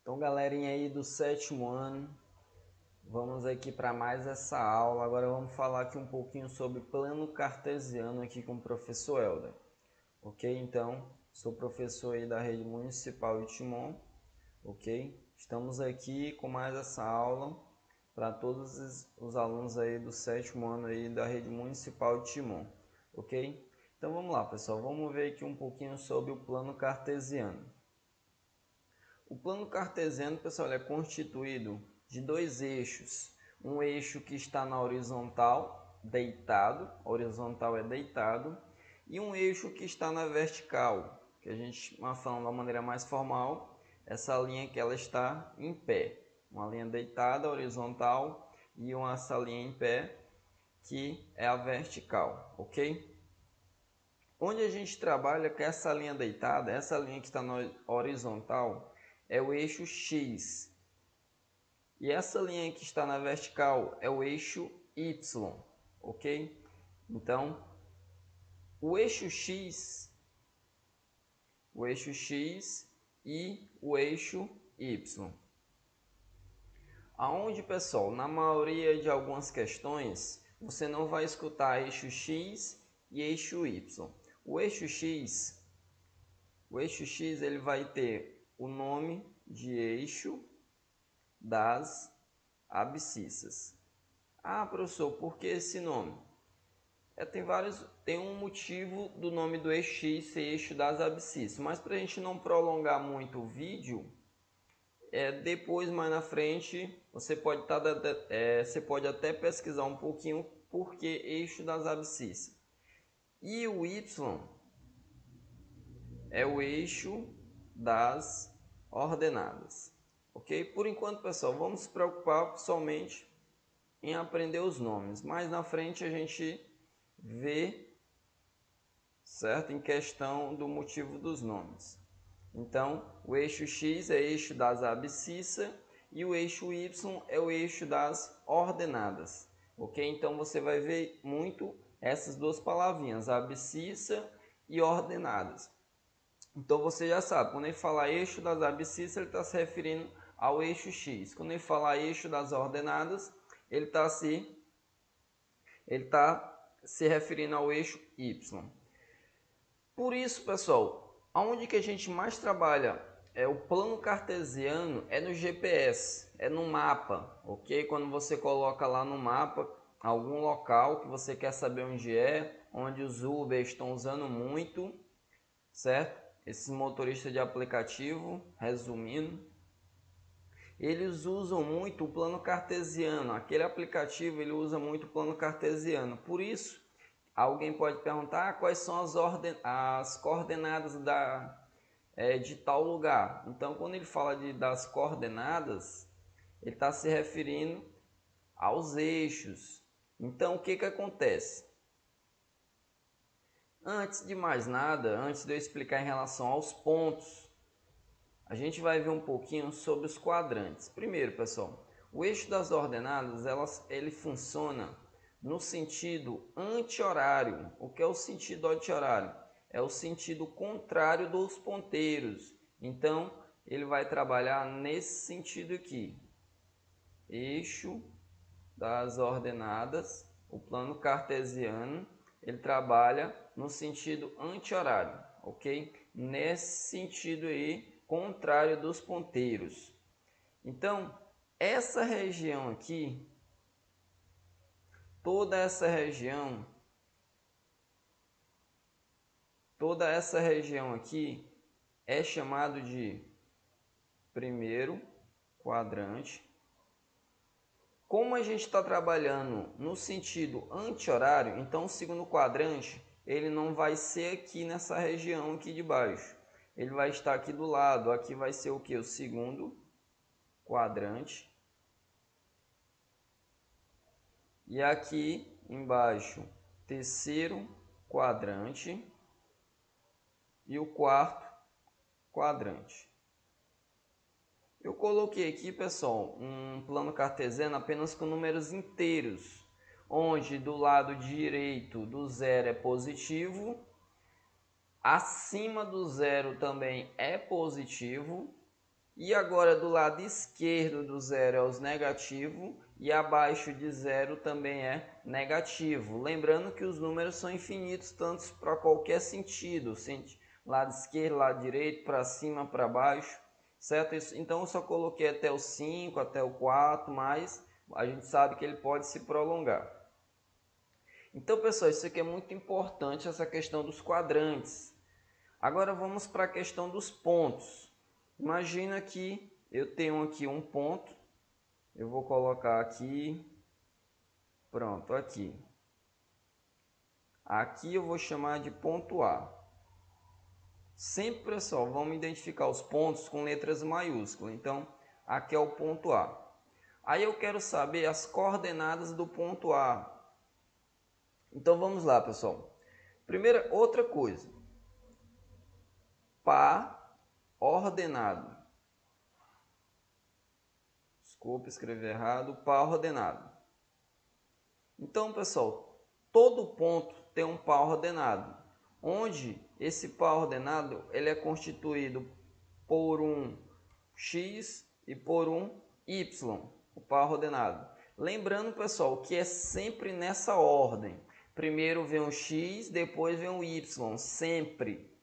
Então, galerinha aí do sétimo ano, vamos aqui para mais essa aula. Agora vamos falar aqui um pouquinho sobre plano cartesiano aqui com o professor Helder. Ok? Então, sou professor aí da Rede Municipal de Timon. Ok? Estamos aqui com mais essa aula para todos os alunos aí do sétimo ano aí da Rede Municipal de Timon. Ok? Então vamos lá, pessoal. Vamos ver aqui um pouquinho sobre o plano cartesiano. O plano cartesiano, pessoal, é constituído de dois eixos. Um eixo que está na horizontal, deitado, a horizontal é deitado, e um eixo que está na vertical, que a gente, falando de uma maneira mais formal, essa linha que ela está em pé. Uma linha deitada, horizontal, e essa linha em pé, que é a vertical, ok? Onde a gente trabalha com essa linha deitada, essa linha que está na horizontal, é o eixo X. E essa linha que está na vertical é o eixo Y, ok? Então, o eixo X e o eixo Y. Aonde, pessoal, na maioria de algumas questões, você não vai escutar eixo X e eixo Y. O eixo X ele vai ter o nome de eixo das abscissas. Ah, professor, por que esse nome? Tem um motivo do nome do eixo X ser eixo das abscissas, mas para a gente não prolongar muito o vídeo, depois mais na frente você pode até pesquisar um pouquinho por que eixo das abscissas. E o Y é o eixo das ordenadas. Ok? Por enquanto, pessoal, vamos se preocupar somente em aprender os nomes. Mais na frente a gente vê, certo? Em questão do motivo dos nomes. Então, o eixo X é eixo das abscissas e o eixo Y é o eixo das ordenadas. Ok? Então, você vai ver muito essas duas palavrinhas, abscissa e ordenadas. Então você já sabe, quando ele fala eixo das abscissas, ele está se referindo ao eixo X. Quando ele fala eixo das ordenadas, ele está se referindo ao eixo Y. Por isso, pessoal, aonde que a gente mais trabalha o plano cartesiano é no GPS, é no mapa, ok? Quando você coloca lá no mapa algum local que você quer saber onde os Uber estão usando muito, certo? Esses motoristas de aplicativo, resumindo, eles usam muito o plano cartesiano. Aquele aplicativo ele usa muito o plano cartesiano. Por isso, alguém pode perguntar quais são as coordenadas de tal lugar. Então, quando ele fala das coordenadas, ele está se referindo aos eixos. Então, o que acontece? Antes de mais nada, antes de eu explicar em relação aos pontos, a gente vai ver um pouquinho sobre os quadrantes. Primeiro, pessoal, o eixo das ordenadas, ele funciona no sentido anti-horário. O que é o sentido anti-horário? É o sentido contrário dos ponteiros. Então, ele vai trabalhar nesse sentido aqui. Eixo das ordenadas, o plano cartesiano, ele trabalha no sentido anti-horário, ok? Nesse sentido aí, contrário dos ponteiros. Então, essa região aqui, toda essa região aqui é chamado de primeiro quadrante. Como a gente está trabalhando no sentido anti-horário, então o segundo quadrante ele não vai ser aqui nessa região aqui de baixo. Ele vai estar aqui do lado. Aqui vai ser o que? O segundo quadrante. E aqui embaixo, terceiro quadrante. E o quarto quadrante. Eu coloquei aqui, pessoal, um plano cartesiano apenas com números inteiros, onde do lado direito do zero é positivo, acima do zero também é positivo, E agora do lado esquerdo do zero é os negativos e abaixo de zero também é negativo. Lembrando que os números são infinitos, tanto para qualquer sentido, lado esquerdo, lado direito, para cima, para baixo, certo? Então eu só coloquei até o 5, até o 4, mas a gente sabe que ele pode se prolongar. Então, pessoal, isso aqui é muito importante, essa questão dos quadrantes. Agora vamos para a questão dos pontos. Imagina que eu tenho aqui um ponto, eu vou colocar aqui, pronto, aqui. Aqui eu vou chamar de ponto A. Sempre, pessoal, vamos identificar os pontos com letras maiúsculas. Então, aqui é o ponto A. Aí eu quero saber as coordenadas do ponto A. Então, vamos lá, pessoal. Primeira, outra coisa. Par ordenado. Desculpa escrever errado. Par ordenado. Então, pessoal, todo ponto tem um par ordenado, onde esse par ordenado ele é constituído por um x e por um y, o par ordenado. Lembrando, pessoal, que é sempre nessa ordem. Primeiro vem o x, depois vem o y, sempre.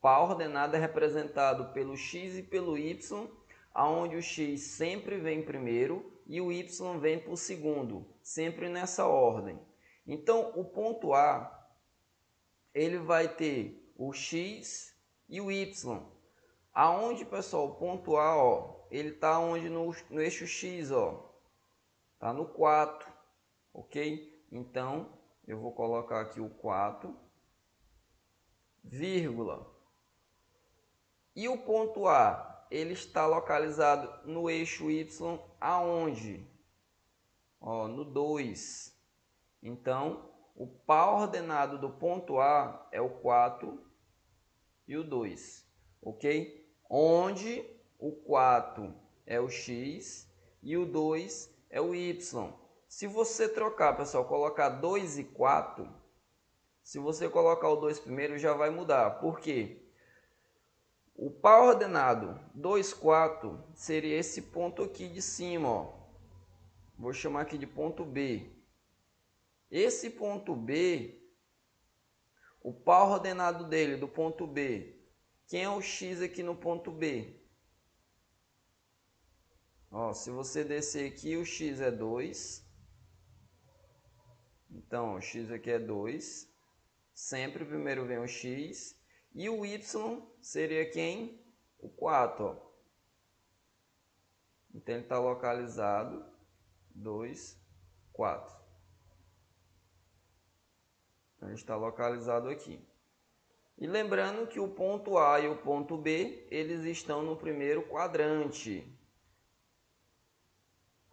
Par ordenado é representado pelo x e pelo y, onde o x sempre vem primeiro e o y vem por segundo, sempre nessa ordem. Então, o ponto A, ele vai ter o x e o y. Aonde, pessoal, o ponto A, ó, ele está onde no eixo x, ó, está no 4, ok? Então, eu vou colocar aqui o 4, vírgula. E o ponto A, ele está localizado no eixo y aonde? Ó, no 2. Então, o par ordenado do ponto A é o 4 e o 2, ok? Onde o 4 é o x e o 2 é o y. Se você trocar, pessoal, colocar 2 e 4, se você colocar o 2 primeiro, já vai mudar. Por quê? O par ordenado 2, 4 seria esse ponto aqui de cima, ó. Vou chamar aqui de ponto B. Esse ponto B, o par ordenado dele, do ponto B, quem é o x aqui no ponto B? Ó, se você descer aqui, o x é 2. Então, o x aqui é 2. Sempre primeiro vem o x. E o y seria quem? O 4. Ó. Então, ele está localizado 2, 4. Então, ele está localizado aqui. E lembrando que o ponto A e o ponto B, eles estão no primeiro quadrante.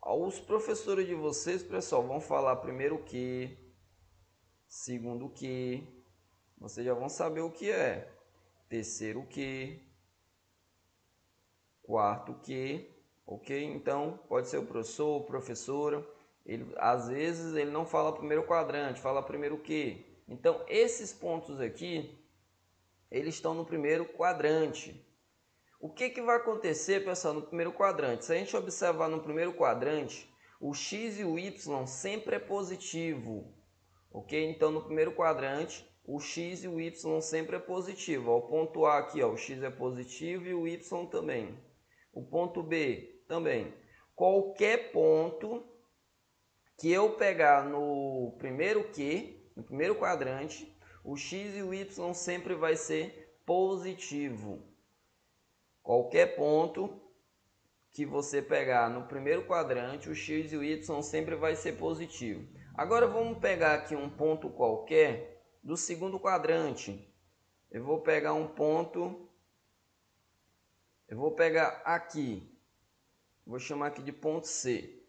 Os professores de vocês, pessoal, vão falar primeiro o que, segundo o que, vocês já vão saber o que é. Terceiro o que, quarto o que, ok? Então, pode ser o professor, a professora, às vezes ele não fala primeiro quadrante, fala primeiro o que. Então, esses pontos aqui, eles estão no primeiro quadrante. O que vai acontecer, pessoal, no primeiro quadrante? Se a gente observar no primeiro quadrante, o x e o y sempre é positivo, ok? Então, no primeiro quadrante, o x e o y sempre é positivo. Ó, o ponto A aqui, ó, o x é positivo e o y também. O ponto B também. Qualquer ponto que eu pegar no primeiro no primeiro quadrante, o x e o y sempre vai ser positivo. Qualquer ponto que você pegar no primeiro quadrante, o x e o y sempre vai ser positivo. Agora vamos pegar aqui um ponto qualquer do segundo quadrante. Eu vou pegar um ponto, eu vou pegar aqui, vou chamar aqui de ponto C.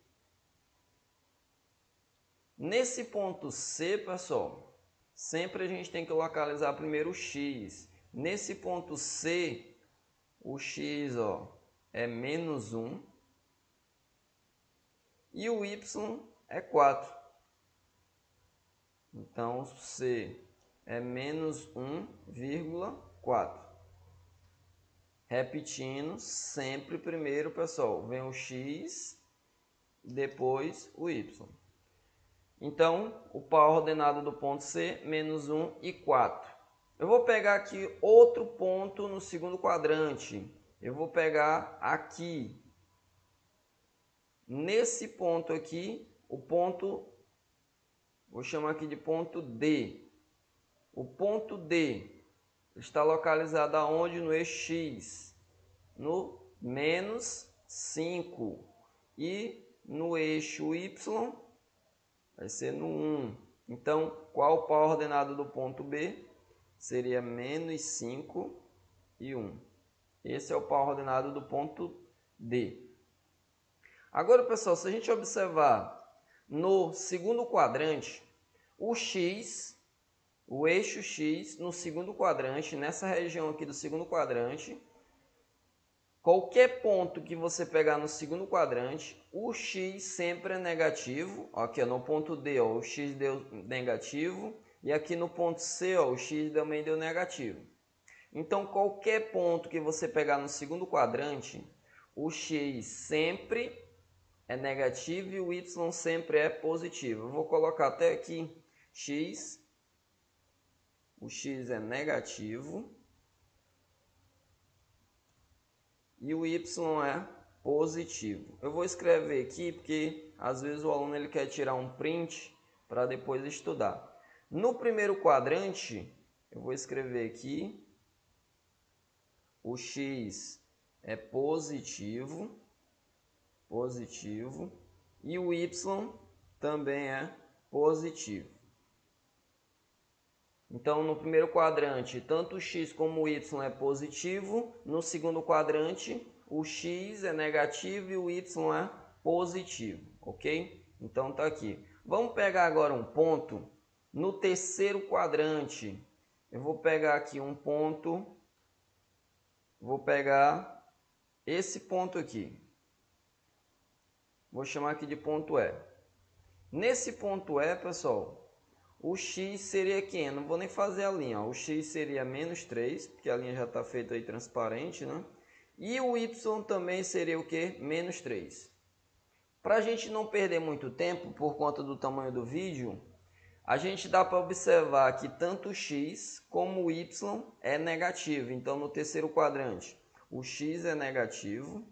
Nesse ponto C, pessoal, sempre a gente tem que localizar primeiro o x. Nesse ponto C, o x, ó, é menos 1 e o y é 4. Então, C é menos 1,4. Repetindo, sempre primeiro, pessoal, vem o x, depois o y. Então, o par ordenado do ponto C, menos 1 e 4. Eu vou pegar aqui outro ponto no segundo quadrante. Eu vou pegar aqui. Nesse ponto aqui, o ponto, vou chamar aqui de ponto D. O ponto D está localizado aonde? No eixo X, no menos 5. E no eixo Y, vai ser no 1. Então, qual o par ordenado do ponto B? Seria menos 5 e 1. Esse é o par ordenado do ponto D. Agora, pessoal, se a gente observar no segundo quadrante, o X, o eixo X no segundo quadrante, nessa região aqui do segundo quadrante, qualquer ponto que você pegar no segundo quadrante, o x sempre é negativo. Aqui no ponto D, ó, o x deu negativo. E aqui no ponto C, ó, o x também deu negativo. Então, qualquer ponto que você pegar no segundo quadrante, o x sempre é negativo e o y sempre é positivo. Eu vou colocar até aqui x. O x é negativo. E o y é positivo. Eu vou escrever aqui porque às vezes o aluno ele quer tirar um print para depois estudar. No primeiro quadrante, eu vou escrever aqui, o x é positivo, e o y também é positivo. Então, no primeiro quadrante, tanto o x como o y é positivo. No segundo quadrante, o x é negativo e o y é positivo, ok? Então, tá aqui. Vamos pegar agora um ponto no terceiro quadrante. Eu vou pegar aqui um ponto, vou pegar esse ponto aqui. Vou chamar aqui de ponto E. Nesse ponto E, pessoal, o x seria quem? Não vou nem fazer a linha. Ó. O x seria menos 3, porque a linha já está feita aí transparente, né? E o y também seria o quê? Menos 3. Para a gente não perder muito tempo, por conta do tamanho do vídeo, a gente dá para observar que tanto o x como o y é negativo. Então, no terceiro quadrante, o x é negativo.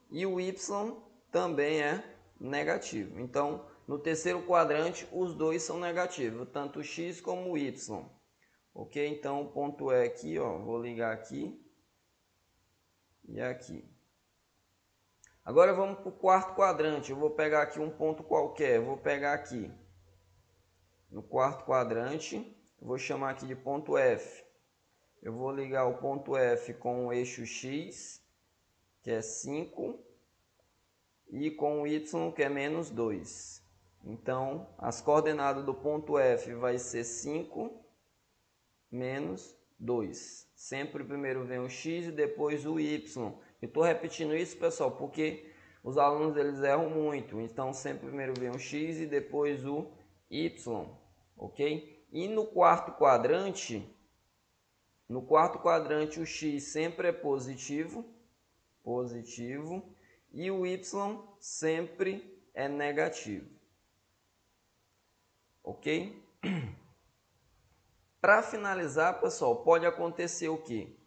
E o y também é negativo. Então, no terceiro quadrante, os dois são negativos, tanto o x como o y. Ok? Então, o ponto E aqui, ó, vou ligar aqui e aqui. Agora, vamos para o quarto quadrante. Eu vou pegar aqui um ponto qualquer. Eu vou pegar aqui. No quarto quadrante, vou chamar aqui de ponto F. Eu vou ligar o ponto F com o eixo x, que é 5, e com o y, que é menos 2. Então, as coordenadas do ponto F vai ser 5 menos 2. Sempre primeiro vem o x e depois o y. Eu estou repetindo isso, pessoal, porque os alunos eles erram muito. Então, sempre primeiro vem o x e depois o y. Ok? E no quarto quadrante o x sempre é positivo. E o y sempre é negativo. Ok? Para finalizar, pessoal, pode acontecer o quê?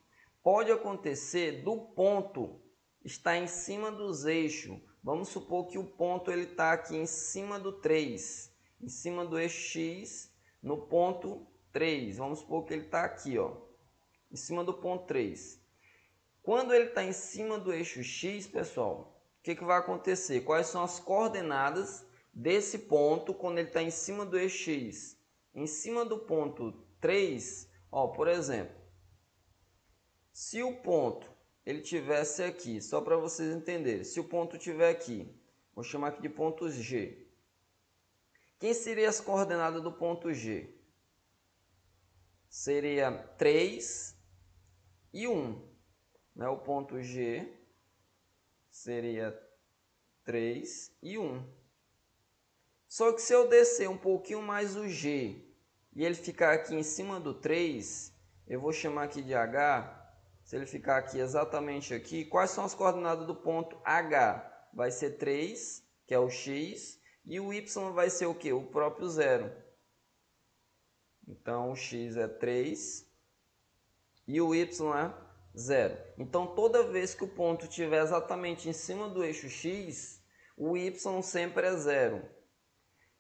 Pode acontecer do ponto estar em cima dos eixos. Vamos supor que o ponto ele está aqui em cima do 3, em cima do eixo X, no ponto 3. Vamos supor que ele está aqui, ó, em cima do ponto 3. Quando ele está em cima do eixo X, pessoal, o que vai acontecer? Quais são as coordenadas desse ponto quando ele está em cima do eixo X? Em cima do ponto 3, ó, por exemplo, se o ponto ele tivesse aqui, só para vocês entenderem, se o ponto estiver aqui, vou chamar aqui de ponto G. Quem seria as coordenadas do ponto G? Seria 3 e 1. Né? O ponto G seria 3 e 1. Só que se eu descer um pouquinho mais o G e ele ficar aqui em cima do 3, eu vou chamar aqui de H. Se ele ficar aqui exatamente aqui, quais são as coordenadas do ponto H? Vai ser 3, que é o x, e o y vai ser o quê? O próprio zero. Então, o x é 3 e o y é 0. Então, toda vez que o ponto estiver exatamente em cima do eixo x, o y sempre é 0.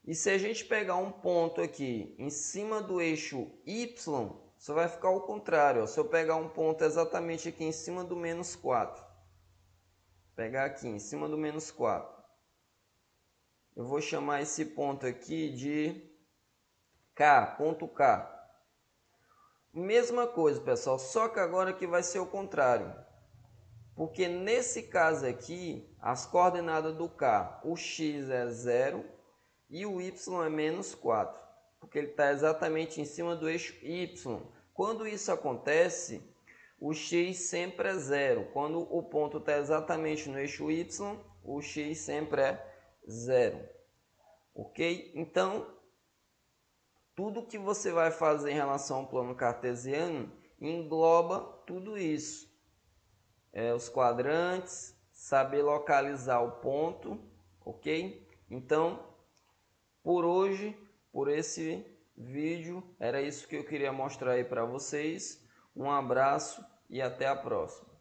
E se a gente pegar um ponto aqui em cima do eixo y, só vai ficar ao contrário. Ó. Se eu pegar um ponto exatamente aqui em cima do menos 4, pegar aqui em cima do menos 4, eu vou chamar esse ponto aqui de K, ponto K. Mesma coisa, pessoal, só que agora aqui vai ser o contrário. Porque nesse caso aqui, as coordenadas do K, o x é 0 e o y é menos 4. Porque ele está exatamente em cima do eixo y. Quando isso acontece, o x sempre é 0. Quando o ponto está exatamente no eixo y, o x sempre é 0. Ok? Então, tudo que você vai fazer em relação ao plano cartesiano engloba tudo isso. Os quadrantes, saber localizar o ponto, ok? Então, por hoje, por esse vídeo, era isso que eu queria mostrar aí para vocês. Um abraço e até a próxima.